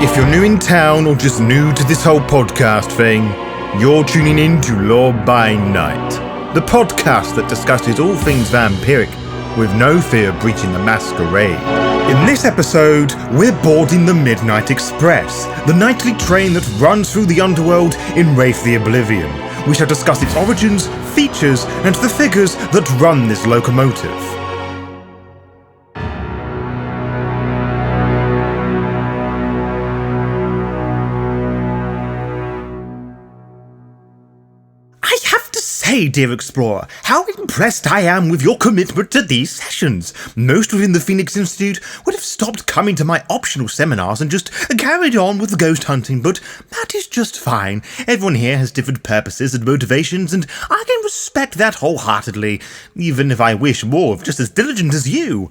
If you're new in town or just new to this whole podcast thing, you're tuning in to Law by Night, the podcast that discusses all things vampiric with no fear of breaching the Masquerade. In this episode, we're boarding the Midnight Express, the nightly train that runs through the Underworld in Wraith the Oblivion. We shall discuss its origins, features, and the figures that run this locomotive. Hey dear explorer, how impressed I am with your commitment to these sessions. Most within the Phoenix Institute would have stopped coming to my optional seminars and just carried on with the ghost hunting, but that is just fine. Everyone here has different purposes and motivations, and I can respect that wholeheartedly, even if I wish more of just as diligent as you.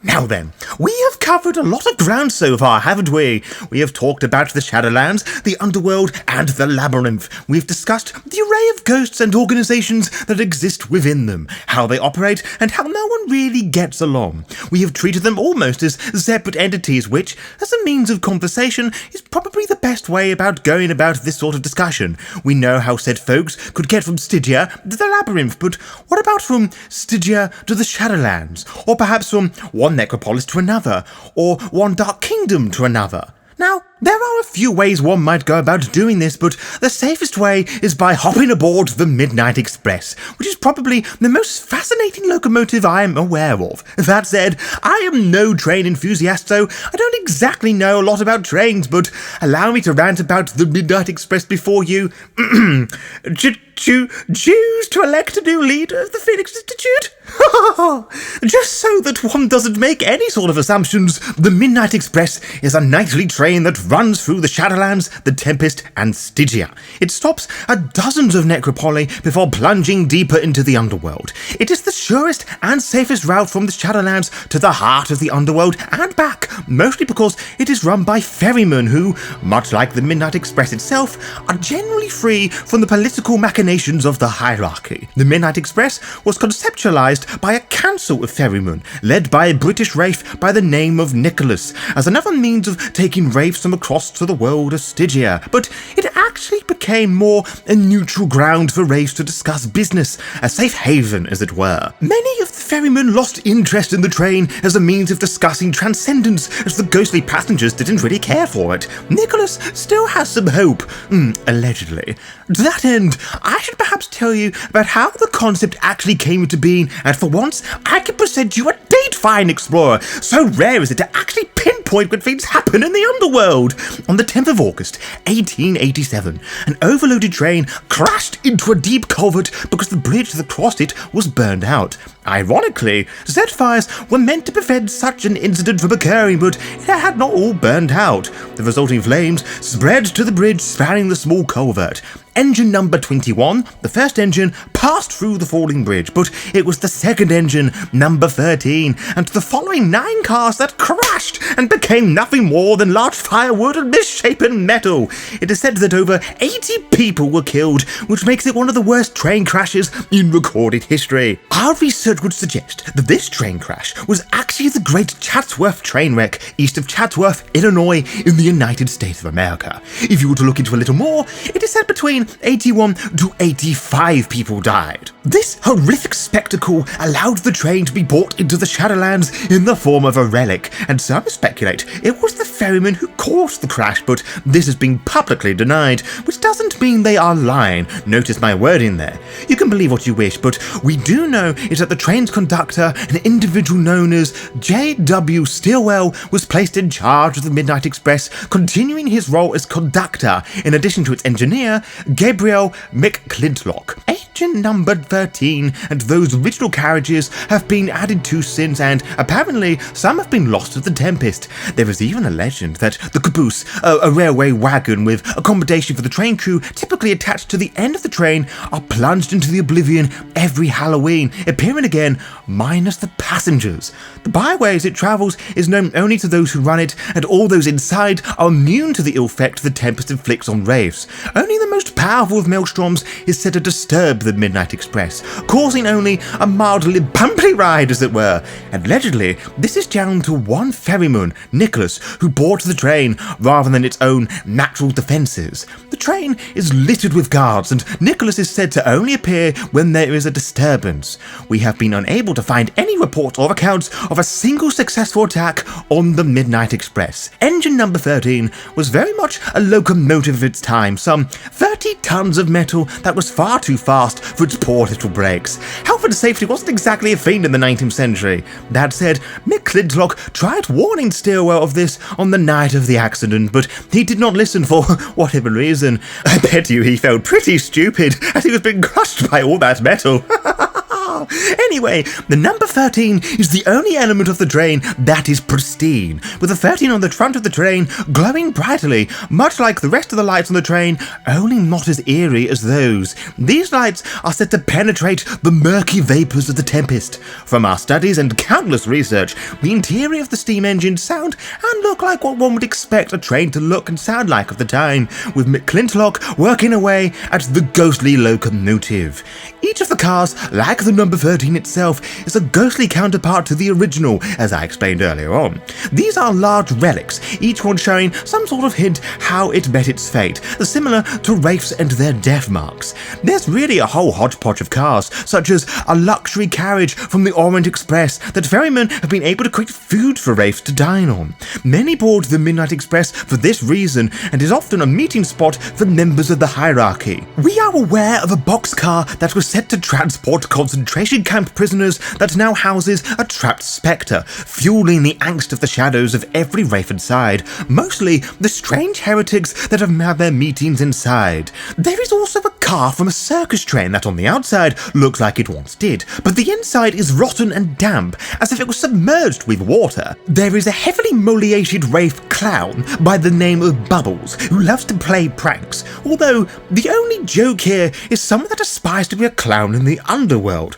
Now then, we have covered a lot of ground so far, haven't we? We have talked about the Shadowlands, the Underworld, and the Labyrinth. We've discussed the array of ghosts and organizations that exist within them, how they operate, and how no one really gets along. We have treated them almost as separate entities, which, as a means of conversation, is probably the best way about going about this sort of discussion. We know how said folks could get from Stygia to the Labyrinth, but what about from Stygia to the Shadowlands? Or perhaps from one necropolis to another, or one dark kingdom to another? Now, there are a few ways one might go about doing this, but the safest way is by hopping aboard the Midnight Express, which is probably the most fascinating locomotive I am aware of. That said, I am no train enthusiast, so I don't exactly know a lot about trains, but allow me to rant about the Midnight Express before you choose to elect a new leader of the Phoenix Institute? Just so that one doesn't make any sort of assumptions, the Midnight Express is a nightly train that runs through the Shadowlands, the Tempest, and Stygia. It stops at dozens of necropoli before plunging deeper into the Underworld. It is the surest and safest route from the Shadowlands to the heart of the Underworld and back, mostly because it is run by Ferrymen who, much like the Midnight Express itself, are generally free from the political machinations of the hierarchy. The Midnight Express was conceptualized by a council of Ferrymen, led by a British wraith by the name of Nicholas, as another means of taking wraiths from across to the world of Stygia, but it actually became more a neutral ground for wraiths to discuss business, a safe haven as it were. Many of the Ferrymen lost interest in the train as a means of discussing transcendence, as the ghostly passengers didn't really care for it. Nicholas still has some hope, allegedly. To that end, I should perhaps tell you about how the concept actually came into being, and for once, I can present you a date, fine explorer. So rare is it to actually pinpoint when things happen in the Underworld. On the 10th of August, 1887, an overloaded train crashed into a deep culvert because the bridge that crossed it was burned out. Ironically, set fires were meant to prevent such an incident from occurring, but it had not all burned out. The resulting flames spread to the bridge spanning the small culvert. Engine number 21, the first engine, passed through the falling bridge, but it was the second engine, number 13, and the following 9 cars that crashed and became nothing more than large firewood and misshapen metal. It is said that over 80 people were killed, which makes it one of the worst train crashes in recorded history. Our research would suggest that this train crash was actually the Great Chatsworth train wreck east of Chatsworth, Illinois, in the United States of America. If you were to look into a little more, it is said between 81 to 85 people died. This horrific spectacle allowed the train to be brought into the Shadowlands in the form of a relic, and some speculate it was the Ferrymen who caused the crash, but this has been publicly denied, which doesn't mean they are lying. Notice my wording there. You can believe what you wish, but we do know is that the train's conductor, an individual known as J.W. Stilwell, was placed in charge of the Midnight Express, continuing his role as conductor, in addition to its engineer, Gabriel McClintock. Engine number 13 and those original carriages have been added to since, and apparently some have been lost to the Tempest. There is even a legend that the caboose, a railway wagon with accommodation for the train crew typically attached to the end of the train, are plunged into the Oblivion every Halloween, appearing again minus the passengers. The byways it travels is known only to those who run it, and all those inside are immune to the ill effect the Tempest inflicts on wraiths. Only the most powerful of maelstroms is said to disturb the Midnight Express Express, causing only a mildly bumpy ride, as it were. And allegedly, this is down to one ferryman, Nicholas, who boards the train rather than its own natural defences. The train is littered with guards, and Nicholas is said to only appear when there is a disturbance. We have been unable to find any reports or accounts of a single successful attack on the Midnight Express. Engine number 13 was very much a locomotive of its time, some 30 tons of metal that was far too fast for its poor little brakes. Health and safety wasn't exactly a thing in the 19th century. That said, McClintock tried warning Stilwell of this on the night of the accident, but he did not listen for whatever reason. I bet you he felt pretty stupid as he was being crushed by all that metal. Anyway, the number 13 is the only element of the train that is pristine, with the 13 on the front of the train glowing brightly, much like the rest of the lights on the train, only not as eerie as those. These lights are said to penetrate the murky vapours of the Tempest. From our studies and countless research, the interior of the steam engines sound and look like what one would expect a train to look and sound like of the time, with McClintock working away at the ghostly locomotive. Each of the cars, like the number 13 itself, is a ghostly counterpart to the original, as I explained earlier on. These are large relics, each one showing some sort of hint how it met its fate, similar to wraiths and their death marks. There's really a whole hodgepodge of cars, such as a luxury carriage from the Orient Express that ferrymen have been able to create food for wraiths to dine on. Many board the Midnight Express for this reason, and is often a meeting spot for members of the hierarchy. We are aware of a boxcar that was set to transport concentration camp prisoners that now houses a trapped spectre, fueling the angst of the shadows of every wraith inside, mostly the strange heretics that have had their meetings inside. There is also a car from a circus train that on the outside looks like it once did, but the inside is rotten and damp, as if it was submerged with water. There is a heavily moliated wraith clown by the name of Bubbles, who loves to play pranks, although the only joke here is someone that aspires to be a clown in the underworld.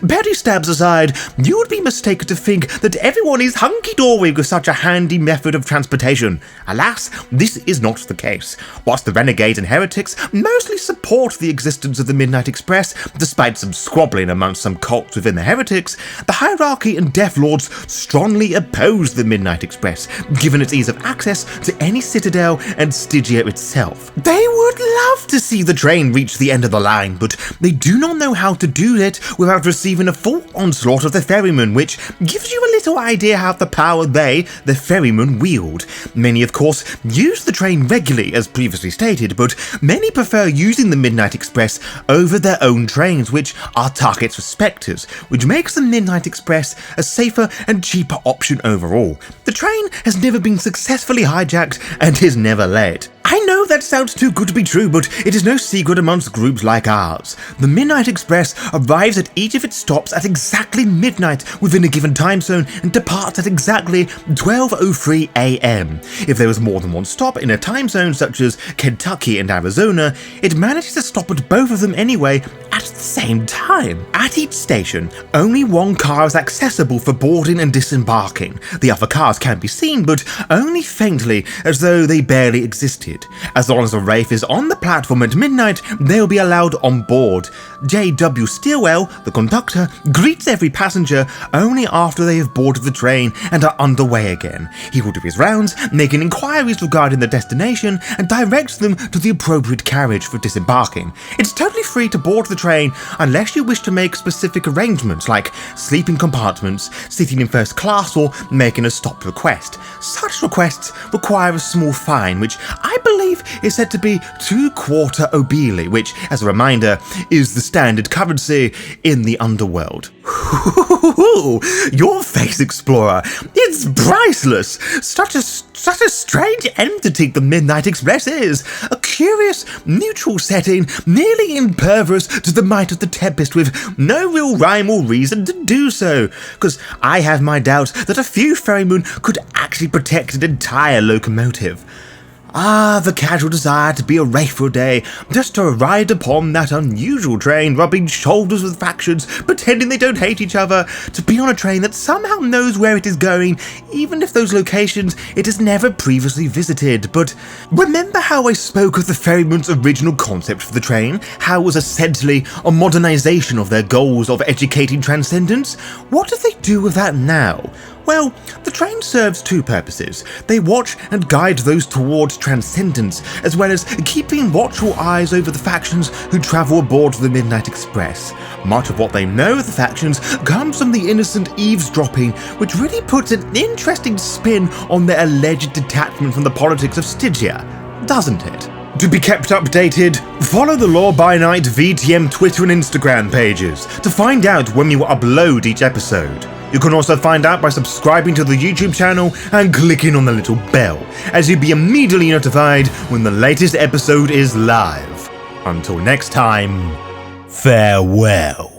Petty stabs aside, you would be mistaken to think that everyone is hunky-dory with such a handy method of transportation. Alas, this is not the case. Whilst the renegades and heretics mostly support the existence of the Midnight Express, despite some squabbling amongst some cults within the heretics, the hierarchy and Death Lords strongly oppose the Midnight Express, given its ease of access to any citadel and Stygia itself. They would love to see the train reach the end of the line, but they do not know how to do it without receiving a full onslaught of the ferrymen, which gives you a little idea how the power they, the ferrymen, wield. Many, of course, use the train regularly, as previously stated, but many prefer using the Midnight Express over their own trains, which are targets for spectres, which makes the Midnight Express a safer and cheaper option overall. The train has never been successfully hijacked and is never late. I know that sounds too good to be true, but it is no secret amongst groups like ours. The Midnight Express arrives at each of its stops at exactly midnight within a given time zone and departs at exactly 12:03 a.m. If there is more than one stop in a time zone such as Kentucky and Arizona, it manages to stop at both of them anyway at the same time. At each station, only one car is accessible for boarding and disembarking. The other cars can be seen, but only faintly, as though they barely existed. As long as a wraith is on the platform at midnight, they'll be allowed on board. J.W. Stilwell, the conductor, greets every passenger only after they have boarded the train and are underway again. He will do his rounds, making inquiries regarding the destination, and directs them to the appropriate carriage for disembarking. It's totally free to board the train unless you wish to make specific arrangements like sleeping compartments, sitting in first class, or making a stop request. Such requests require a small fine, which I believe is said to be 2/4 obeli, which, as a reminder, is the standard currency in the underworld. Your face, Explorer, it's priceless! Such a strange entity the Midnight Express is. A curious, neutral setting, nearly impervious to the might of the Tempest, with no real rhyme or reason to do so. Because I have my doubts that a few ferrymen could actually protect an entire locomotive. The casual desire to be a wraith for a day, just to ride upon that unusual train, rubbing shoulders with factions, pretending they don't hate each other, to be on a train that somehow knows where it is going, even if those locations it has never previously visited. But remember how I spoke of the Ferrymen's original concept for the train? How it was essentially a modernization of their goals of educating transcendence? What do they do with that now? Well, the train serves two purposes. They watch and guide those towards transcendence, as well as keeping watchful eyes over the factions who travel aboard the Midnight Express. Much of what they know of the factions comes from the innocent eavesdropping, which really puts an interesting spin on their alleged detachment from the politics of Stygia, doesn't it? To be kept updated, follow the Law by Night VTM Twitter and Instagram pages to find out when we will upload each episode. You can also find out by subscribing to the YouTube channel and clicking on the little bell, as you'll be immediately notified when the latest episode is live. Until next time, farewell.